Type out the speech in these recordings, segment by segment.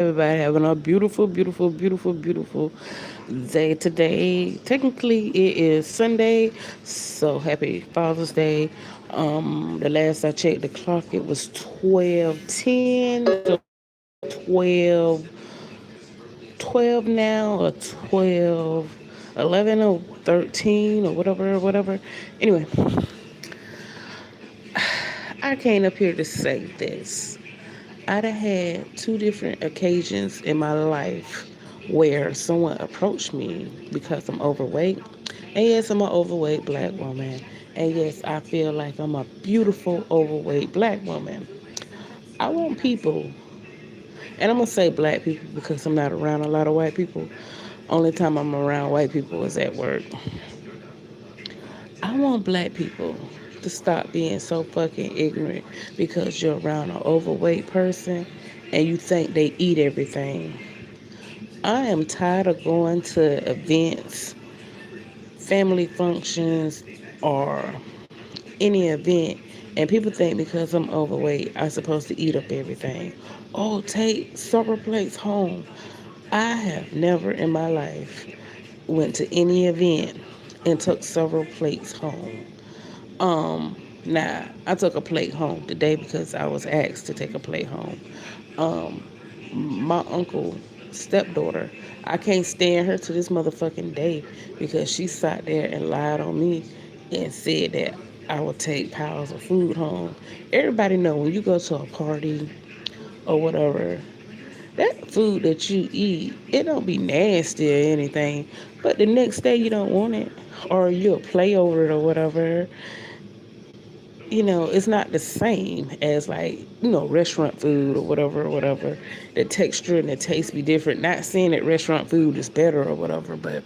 Everybody having a beautiful, beautiful, beautiful, beautiful day today. Technically, it is Sunday, so happy Father's Day. The last I checked the clock, it was 12:10, so 12 now, or 12:11 or 13 or whatever. Anyway, I came up here to say this. I done had two different occasions in my life where someone approached me because I'm overweight. And yes, I'm an overweight black woman. And yes, I feel like I'm a beautiful overweight black woman. I want people, and I'm gonna say black people because I'm not around a lot of white people. Only time I'm around white people is at work. I want black people to stop being so fucking ignorant because you're around an overweight person and you think they eat everything. I am tired of going to events, family functions, or any event, and people think because I'm overweight, I'm supposed to eat up everything. Oh, take several plates home. I have never in my life went to any event and took several plates home. Now I took a plate home today because I was asked to take a plate home. Um, my uncle stepdaughter, I can't stand her to this motherfucking day because she sat there and lied on me and said that I would take piles of food home. Everybody know when you go to a party or whatever, that food that you eat, it don't be nasty or anything. But the next day you don't want it, or you'll play over it or whatever. It's not the same as like, restaurant food or whatever. The texture and the taste be different. Not saying that restaurant food is better or whatever, but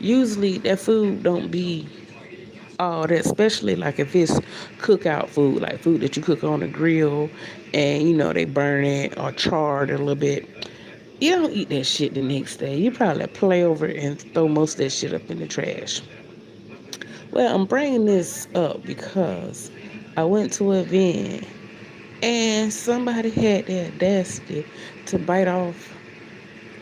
usually that food don't be all that, especially like if it's cookout food, like food that you cook on the grill and they burn it or charred a little bit. You don't eat that shit the next day. You probably play over it and throw most of that shit up in the trash. Well, I'm bringing this up because I went to an event and somebody had the audacity to bite off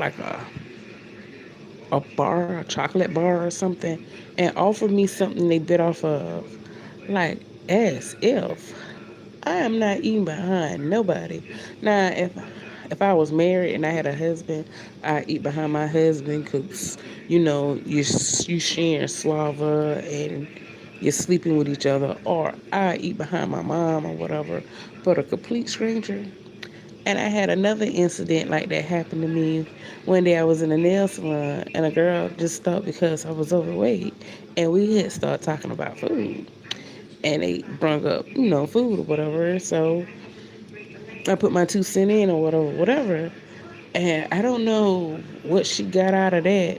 like a bar, a chocolate bar or something, and offer me something they bit off of. Like, as if I am not eating behind nobody. Now, if I was married and I had a husband, I eat behind my husband because you sharing slava and you're sleeping with each other, or I eat behind my mom or whatever. But a complete stranger. And I had another incident like that happen to me one day. I was in a nail salon and a girl just stopped because I was overweight, and we had started talking about food, and they brung up food or whatever. So I put my 2 cents in or whatever. And I don't know what she got out of that,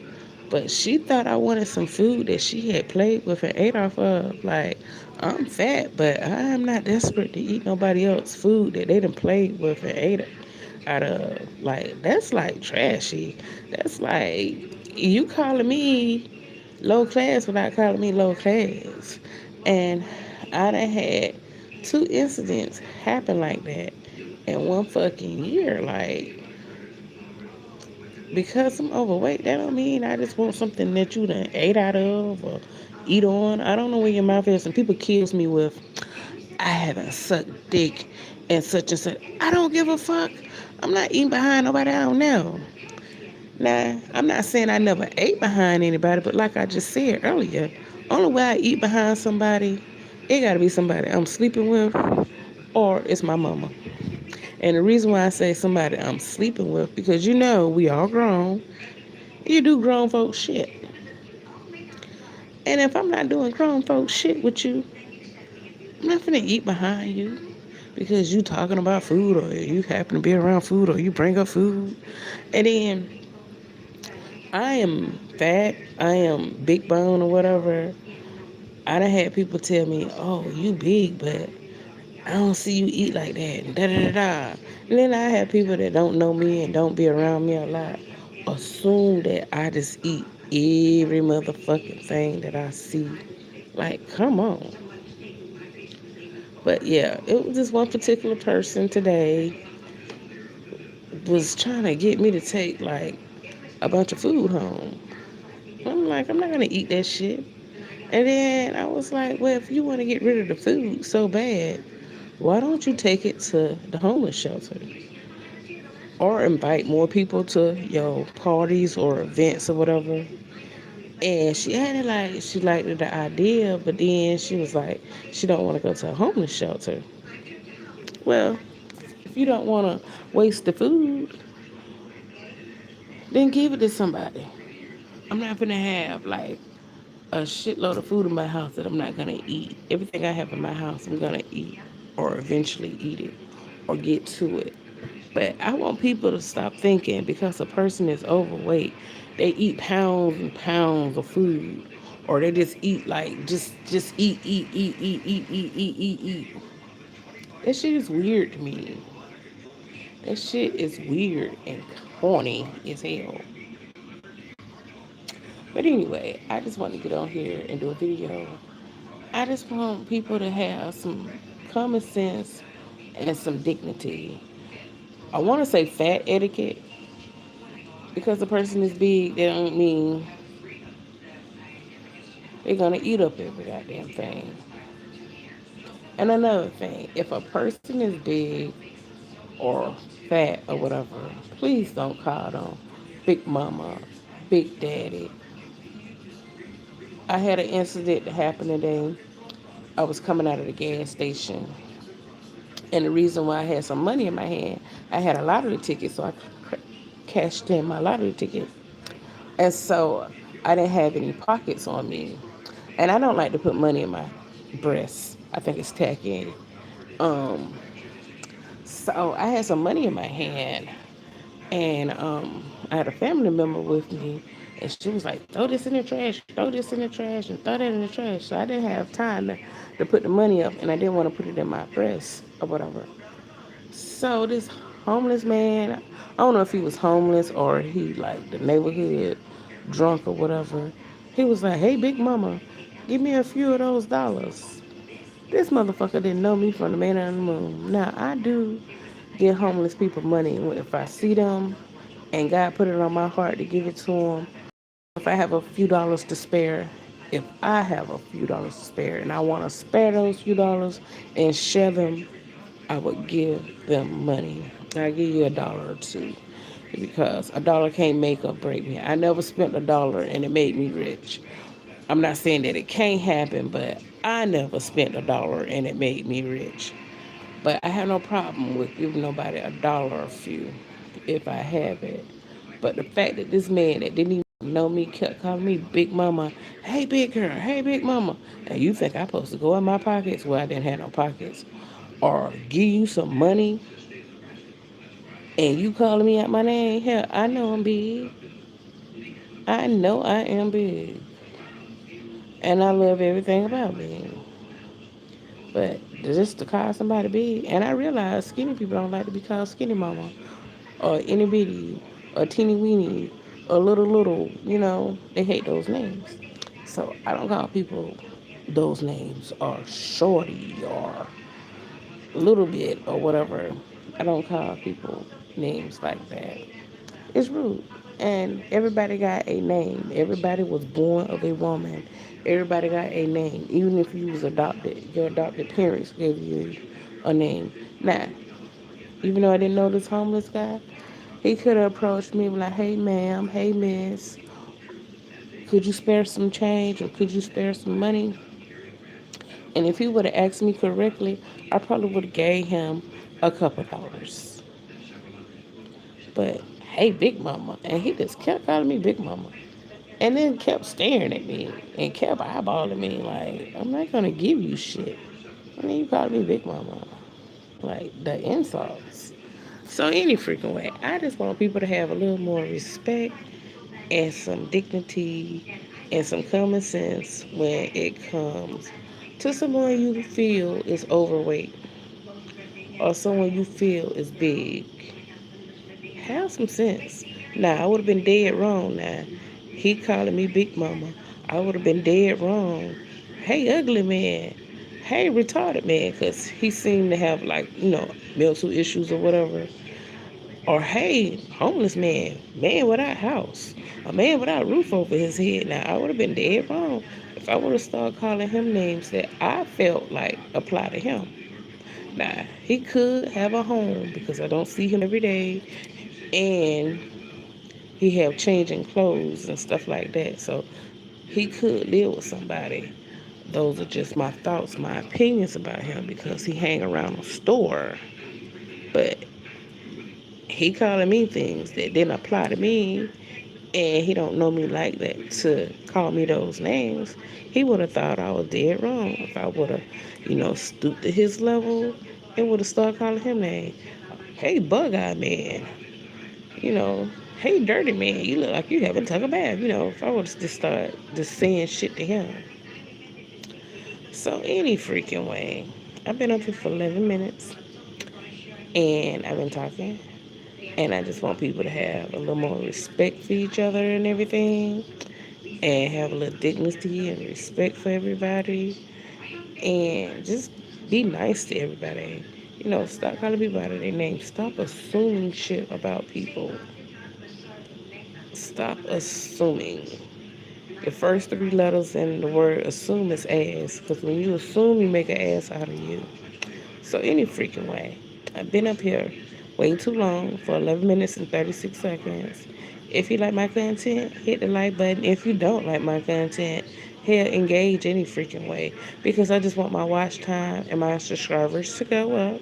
but she thought I wanted some food that she had played with and ate off of. Like, I'm fat, but I am not desperate to eat nobody else's food that they done played with and ate out of. Like, that's like trashy. That's like you calling me low class without calling me low class. And I done had two incidents happen like that in one fucking year. Like, because I'm overweight, that don't mean I just want something that you done ate out of or eat on. I don't know where your mouth is. And people kills me with, I haven't sucked dick and such and such. I don't give a fuck. I'm not eating behind nobody I don't know. Now, I'm not saying I never ate behind anybody, but like I just said earlier, only way I eat behind somebody, it gotta be somebody I'm sleeping with or it's my mama. And the reason why I say somebody I'm sleeping with, because we all grown. You do grown folks shit. And if I'm not doing grown folks shit with you, I'm not finna eat behind you because you talking about food or you happen to be around food or you bring up food. And then I am fat, I am big bone or whatever. I done had people tell me, oh, you big, but I don't see you eat like that. And da da da da. And then I have people that don't know me and don't be around me a lot assume that I just eat every motherfucking thing that I see. Like, come on. But yeah, it was this one particular person today was trying to get me to take like a bunch of food home. I'm like, I'm not gonna eat that shit. And then I was like, well, if you want to get rid of the food so bad, why don't you take it to the homeless shelter or invite more people to your parties or events or whatever? And she had it like she liked the idea, but then she was like, she don't want to go to a homeless shelter. Well, if you don't want to waste the food, then give it to somebody. I'm not gonna have like a shitload of food in my house that I'm not gonna eat. Everything I have in my house, I'm gonna eat or eventually eat it or get to it. But I want people to stop thinking because a person is overweight, they eat pounds and pounds of food, or they just eat like just eat. That shit is weird to me. That shit is weird and corny as hell. But anyway, I just want to get on here and do a video. I just want people to have some common sense and some dignity. I want to say fat etiquette because the person is big, they don't mean they're gonna eat up every goddamn thing. And another thing, if a person is big or fat or whatever, please don't call them Big Mama, Big Daddy. I had an incident that happened today. I was coming out of the gas station, and the reason why I had some money in my hand, I had a lottery ticket, so I cashed in my lottery ticket. And so I didn't have any pockets on me. And I don't like to put money in my breast. I think it's tacky. Um, so I had some money in my hand, and I had a family member with me, and she was like, "Throw this in the trash, throw this in the trash, and throw that in the trash." So I didn't have time to put the money up, and I didn't want to put it in my breast or whatever. So this homeless man, I don't know if he was homeless or he like the neighborhood drunk or whatever. He was like, "Hey, Big Mama, give me a few of those dollars." This motherfucker didn't know me from the man on the moon. Now I do give homeless people money if I see them and God put it on my heart to give it to them. If I have a few dollars to spare, if I have a few dollars to spare and I want to spare those few dollars and share them, I would give them money. I give you a dollar or two because a dollar can't make or break me. I never spent a dollar and it made me rich. I'm not saying that it can't happen, but I never spent a dollar and it made me rich. But I have no problem with giving nobody a dollar or a few if I have it. But the fact that this man that didn't even know me kept calling me Big Mama, hey big girl, hey Big Mama, and you think I'm supposed to go in my pockets? Well, I didn't have no pockets. Or give you some money and you calling me out my name? Hell, I know I'm big. I know I am big. And I love everything about me. But just to call somebody big, and I realize skinny people don't like to be called skinny mama or itty bitty or teeny weeny or little, they hate those names. So I don't call people those names or shorty or little bit or whatever. I don't call people names like that. It's rude. And everybody got a name. Everybody was born of a woman. Everybody got a name. Even if you was adopted, your adopted parents gave you a name. Now, even though I didn't know this homeless guy, he could have approached me like, hey ma'am, hey miss, could you spare some change or could you spare some money? And if he would have asked me correctly, I probably would have gave him a couple dollars. But hey, Big Mama, and he just kept calling me Big Mama, and then kept staring at me and kept eyeballing me like I'm not gonna give you shit. And then you called me Big Mama, like the insults. So any freaking way, I just want people to have a little more respect and some dignity and some common sense when it comes to someone you feel is overweight or someone you feel is big. Have some sense. Now, I would have been dead wrong now. He calling me Big Mama. I would have been dead wrong. Hey, ugly man. Hey, retarded man. Because he seemed to have, like, mental issues or whatever. Or hey, homeless man, man without house, a man without roof over his head. Now I would have been dead wrong if I would have started calling him names that I felt like apply to him. Now he could have a home because I don't see him every day, and he have changing clothes and stuff like that. So he could live with somebody. Those are just my thoughts, my opinions about him because he hang around a store. But he calling me things that didn't apply to me, and he don't know me like that to call me those names. He would have thought I was dead wrong if I would have, stooped to his level and would have started calling him names. Hey, bug eye man, you know, hey, dirty man, you look like you haven't took a bath. If I would have just started just saying shit to him. So any freaking way, I've been up here for 11 minutes and I've been talking. And I just want people to have a little more respect for each other and everything, and have a little dignity and respect for everybody, and just be nice to everybody. Stop calling people out of their name. Stop assuming shit about people. Stop assuming. The first three letters in the word assume is ass, because when you assume, you make an ass out of you. So any freaking way, I've been up here way too long for 11 minutes and 36 seconds. If you like my content, hit the like button. If you don't like my content, hell, engage any freaking way. Because I just want my watch time and my subscribers to go up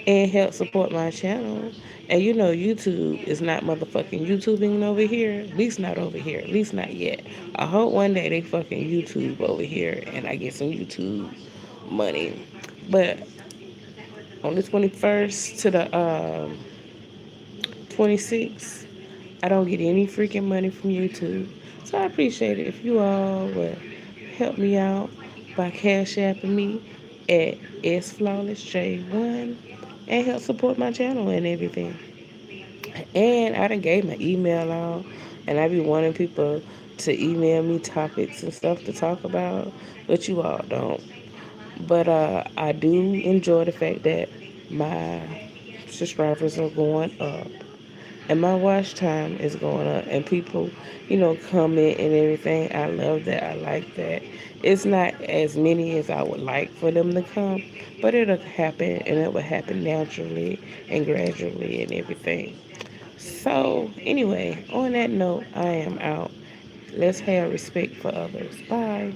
and help support my channel. And YouTube is not motherfucking YouTubing over here. At least not over here. At least not yet. I hope one day they fucking YouTube over here and I get some YouTube money. But on the 21st to the 26th, I don't get any freaking money from YouTube. So I appreciate it if you all would help me out by cash apping me at SFlawlessJ1 and help support my channel and everything. And I done gave my email out, and I be wanting people to email me topics and stuff to talk about, but you all don't. But I do enjoy the fact that my subscribers are going up and my watch time is going up, and people, comment and everything. I love that. I like that. It's not as many as I would like for them to come, but it'll happen, and it will happen naturally and gradually and everything. So anyway, on that note, I am out. Let's have respect for others. Bye.